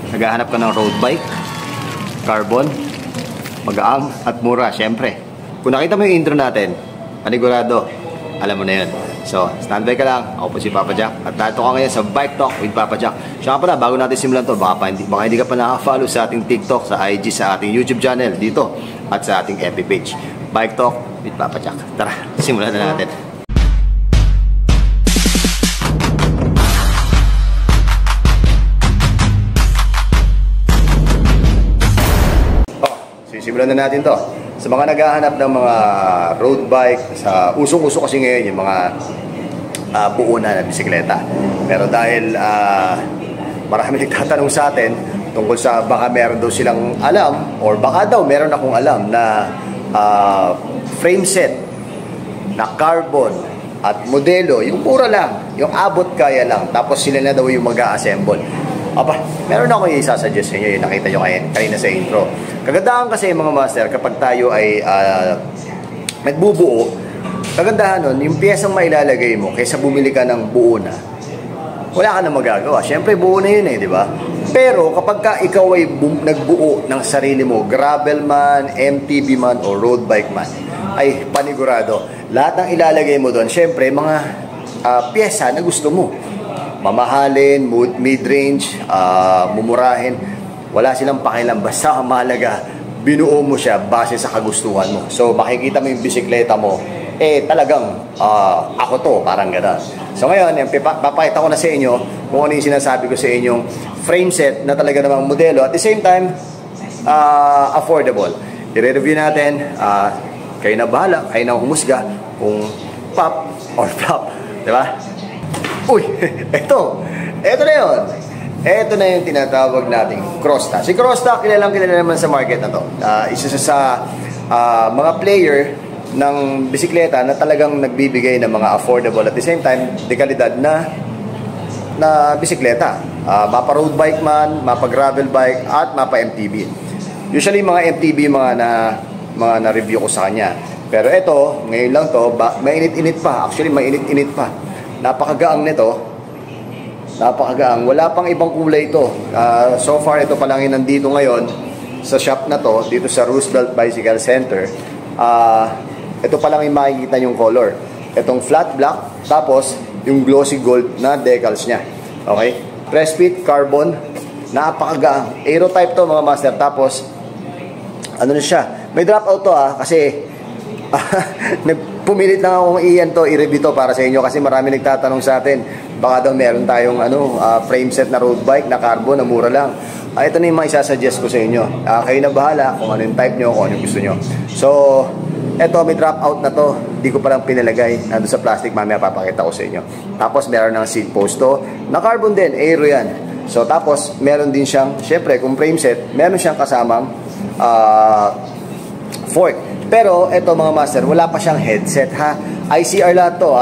Naghahanap ka ng road bike, carbon, magaang at mura, syempre. Kung nakita mo yung intro natin, panigurado, alam mo na yun. So, standby ka lang. Ako po si Papa Jack. At narito ka ngayon sa Bike Talk with Papa Jack. Siya nga pala, bago natin simulan to, baka hindi ka pa nakaka-follow sa ating TikTok, sa IG, sa ating YouTube channel, dito, at sa ating FB page. Bike Talk with Papa Jack. Tara, simulan na natin. Simulan na natin to. Sa mga naghahanap ng mga road bike, sa usong-uso kasi ngayon yung mga buo na bisikleta. Pero dahil marami nagtatanong sa atin tungkol sa baka meron daw silang alam or baka daw meron akong alam na frame set na carbon at modelo, yung mura lang, yung abot kaya lang, tapos sila na daw yung mag-a-assemble. Aba, meron ako yung isasuggest sa inyo, yung nakita nyo kanina sa intro. Kagandahan kasi mga master, kapag tayo ay nagbubuo, kagandahan nun, yung piyesang mailalagay mo, kaysa bumili ka ng buo na, wala ka na magagawa. Siyempre, buo na yun di ba? Pero kapag ka ikaw ay nagbuo ng sarili mo, gravel man, MTB man, o road bike man, ay panigurado. Lahat ng ilalagay mo doon, siyempre, mga piyesa na gusto mo. Mamahalin, mid-range, mumurahin, wala silang pakialam, basta mahalaga, binuo mo siya base sa kagustuhan mo. So makikita mo yung bisikleta mo, talagang ako to, parang gano'n. So ngayon, papakita ko na sa inyo kung ano yung sinasabi ko sa inyong frame set na talaga namang modelo, at the same time affordable. I-review natin, kayo na bahala, kayo na humusga kung pop or flop, diba? Uy, eto na yun. Eto na yung tinatawag nating crossstock. Si crossstock, kilala naman sa market na to. Isa sa mga player ng bisikleta na talagang nagbibigay ng mga affordable at the same time, dekalidad na bisikleta. Mapa road bike man, mapa gravel bike, at mapa MTB. Usually mga MTB mga na-review ko sa kanya. Pero eto, ngayon lang to, mainit-init pa. Actually, mainit-init pa. Napakagaang nito. Napakagaang. Wala pang ibang kulay ito. So far, ito pa lang yung nandito ngayon sa shop na to, dito sa Roosevelt Bicycle Center. Ito pa lang yung makikita yung color. Itong flat black, tapos yung glossy gold na decals niya. Okay? Press fit, carbon. Napakagaang. Aero type to mga master. Tapos, ano na siya? May drop out to kasi pumilit lang akong i-review to para sa inyo kasi marami nagtatanong sa atin, baka daw meron tayong frame set na road bike na carbon na mura lang. Ito na yung mga isasuggest ko sa inyo. Kayo na bahala kung ano yung type nyo, kung ano yung gusto nyo. So, eto may drop out na to, di ko palang pinalagay, nandun sa plastic, mamaya papakita ko sa inyo. Tapos meron ng seat post to na carbon din, aero yan. So tapos meron din siyang, syempre kung frame set, meron siyang kasamang fork. Pero eto mga master, wala pa siyang headset ha. ICR lahat to,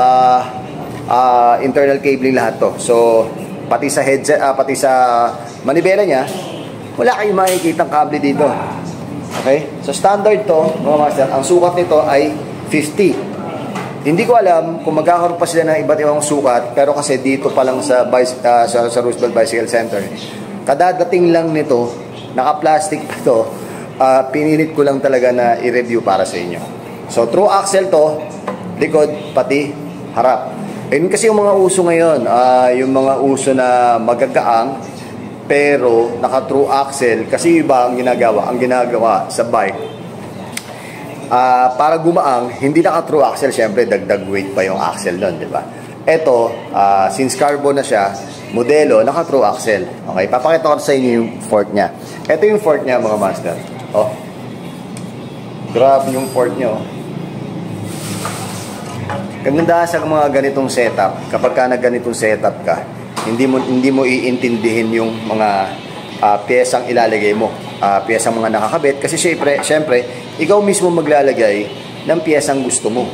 internal cabling lahat to. So pati sa headset, pati sa manibela niya, wala kayong makikitang kable dito. Okay? So standard to mga master, ang sukat nito ay 50. Hindi ko alam kung magkakaroon pa sila ng iba't ibang sukat, pero kasi dito pa lang sa Roosevelt Bicycle Center, kadadating lang nito, naka-plastic pa to. Pinilit ko lang talaga na i-review para sa inyo. So, true axle to, likod, pati harap. Ayun kasi yung mga uso ngayon, yung mga uso na magagaang, pero naka-true axle, kasi iba ang ginagawa sa bike. Para gumaang, hindi naka-true axle, syempre dagdag weight pa yung axle doon, di ba? Ito, since carbon na siya, modelo, naka-true axle. Okay, papakita ko sa inyo yung fork niya. Ito yung fork niya mga master. Oh. Grabe yung fork niya, oh. Kaganda sa mga ganitong setup, kapag ka nagganitong setup ka, hindi mo iintindihin yung mga piyesang ilalagay mo, piyesang mga nakakabit, kasi syempre, ikaw mismo maglalagay ng piyesang gusto mo.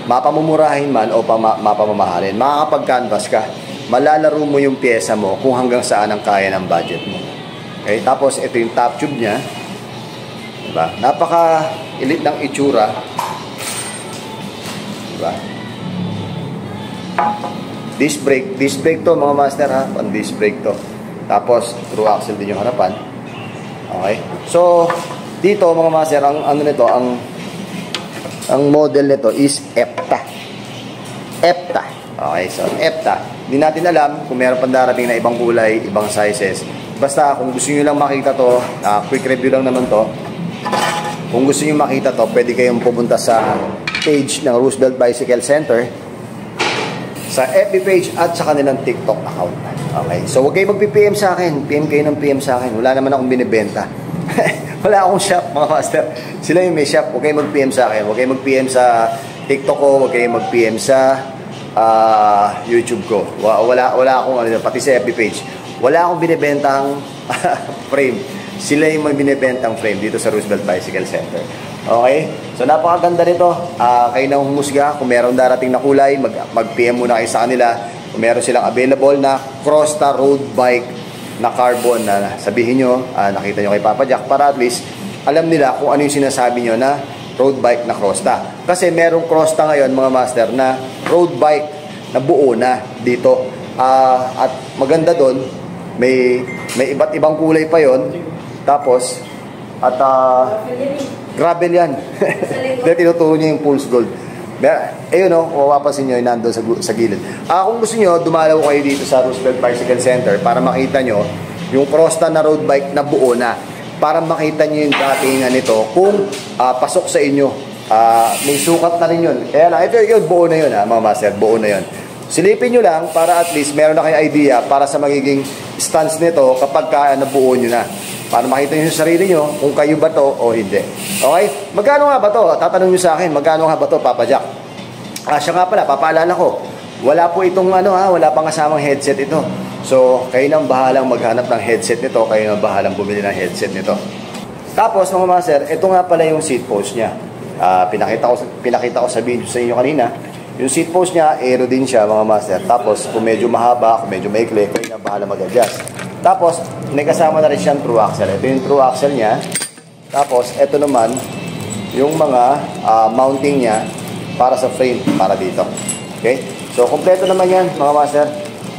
Mapamumurahin man o mapamamahalin, makakapag-canvas ka, malalaro mo yung piyesa mo kung hanggang saan ang kaya ng budget mo. Okay, tapos ito yung top tube niya. Diba? Napaka-elite ng itsura. Diba? Disc brake to mga master ha, pang disc brake to. Tapos, through axle din yung harapan. Okay? So, dito mga master, ang ano nito, ang model nito is EPTA. EPTA. Okay, so EPTA. Hindi natin alam kung meron pang darating na ibang kulay, ibang sizes. Basta, kung gusto nyo lang makita to, quick review lang naman to. Kung gusto nyo makita to, pwede kayong pumunta sa page ng Roosevelt Bicycle Center, sa FB page at sa kanilang TikTok account. Okay, so huwag kayo mag-PM sa akin. PM kayo ng PM sa akin. Wala naman akong binibenta. Wala akong shop, mga master. Sila yung may shop. Huwag kayo mag-PM sa akin. Huwag kayo mag-PM sa TikTok ko. Huwag kayo mag-PM sa YouTube ko. Wala akong ano, pati sa FB page. Wala akong binibentang frame. Sila yung may binibentang frame dito sa Roosevelt Bicycle Center. Okay? So napakaganda nito. Kayo na humusga. Kung meron darating na kulay, mag-PM muna kayo sa kanila. Kung meron silang available na Crosta road bike na carbon na sabihin nyo, nakita nyo kay Papa Jack, para at least alam nila kung ano yung sinasabi nyo na road bike na Crosta. Kasi merong Crosta ngayon mga master na road bike na buo na dito. At maganda doon, may iba't ibang kulay pa yon. Tapos, at gravel yan. Dahil tinuturo niya yung Pulse Gold. Ayun o, mapapansin nyo, nandun sa gilid. Kung gusto nyo, dumalaw kayo dito sa Roosevelt Bicycle Center para makita nyo yung Crosta na road bike na buo na. Para makita nyo yung datingan nito kung pasok sa inyo. May sukat na rin yun. Kaya lang, ito yun, buo na yun mga master, buo na yun. Silipin nyo lang para at least meron na kayong idea para sa magiging stance nito kapag nabuo nyo na. Para makita nyo yung sarili nyo kung kayo ba to o hindi. Okay? Magkano nga ba to? Tatanong nyo sa akin, magkano nga ba to, Papa Jack? Siya nga pala, papaalala ko. Wala po itong wala pang kasamang headset ito. So, kayo nang bahalang maghanap ng headset nito, kayo nang bahalang bumili ng headset nito. Tapos, mga master, ito nga pala yung seat post niya. Pinakita ko sa video sa inyo kanina. Yung seat post niya, aero din siya, mga master. Tapos, kung medyo mahaba, kung medyo maikli, kayo nang bahalang mag-adjust. Tapos, may kasama na rin siyang true axle. Ito yung true axle niya. Tapos, ito naman, yung mga mounting niya para sa frame, para dito. Okay? So, kompleto naman yan, mga master.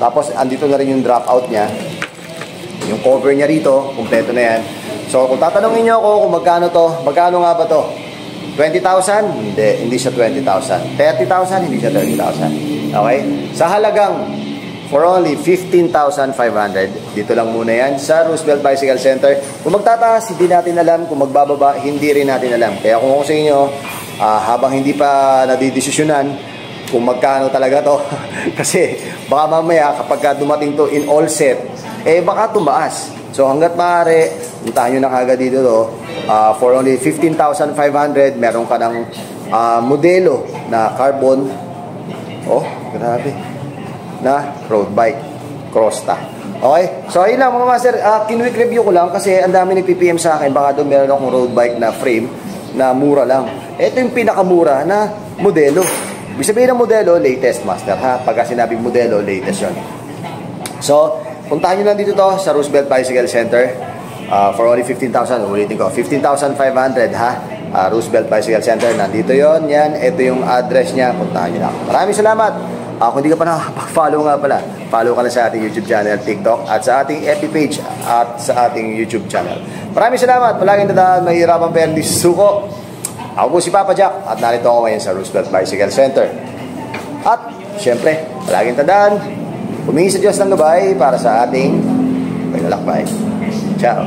Tapos, andito na rin yung dropout niya. Yung cover niya rito, kompleto na yan. So, kung tatanungin niyo ako kung magkano nga ba to? 20,000? Hindi siya 20,000. 30,000? Hindi siya 30,000. Okay? Sa halagang for only 15,500. Dito lang muna yan sa Roosevelt Bicycle Center. Kung magtataas, hindi natin alam. Kung magbababa, hindi rin natin alam. Kaya kung ako sa inyo, habang hindi pa nadidesisyonan kung magkano talaga to, kasi baka mamaya kapag dumating to in all set, baka tumaas. So hanggat maaari, puntahan nyo na kagad dito to. For only 15,500, meron ka ng modelo na carbon. Oh, grabe. Na road bike Crosta. Okay? So ayun lang mga master, kinwick review ko lang kasi ang dami nagpi-PM sa akin, baka doon meron akong road bike na frame na mura lang. Ito yung pinakamura na modelo. Ibig sabihin ng modelo, latest master ha. Pagka sinabing modelo, latest yun. So, puntahan nyo lang dito to sa Roosevelt Bicycle Center for only 15,000. Ulitin ko, 15,500 ha. Roosevelt Bicycle Center, nandito yon. Yan, ito yung address niya. Puntahan nyo lang. Maraming salamat. Kung hindi ka pa nakapag-follow nga pala, follow ka na sa ating YouTube channel, TikTok, at sa ating FB page, at sa ating YouTube channel. Maraming salamat. Palaging tandaan, mahirapan pero hindi susuko. Ako po si Papa Jack, at narito ako ngayon sa Roosevelt Bicycle Center. At, syempre, palaging tandaan, humingi sa Diyos ng gabay para sa ating pinalakbay. Ciao!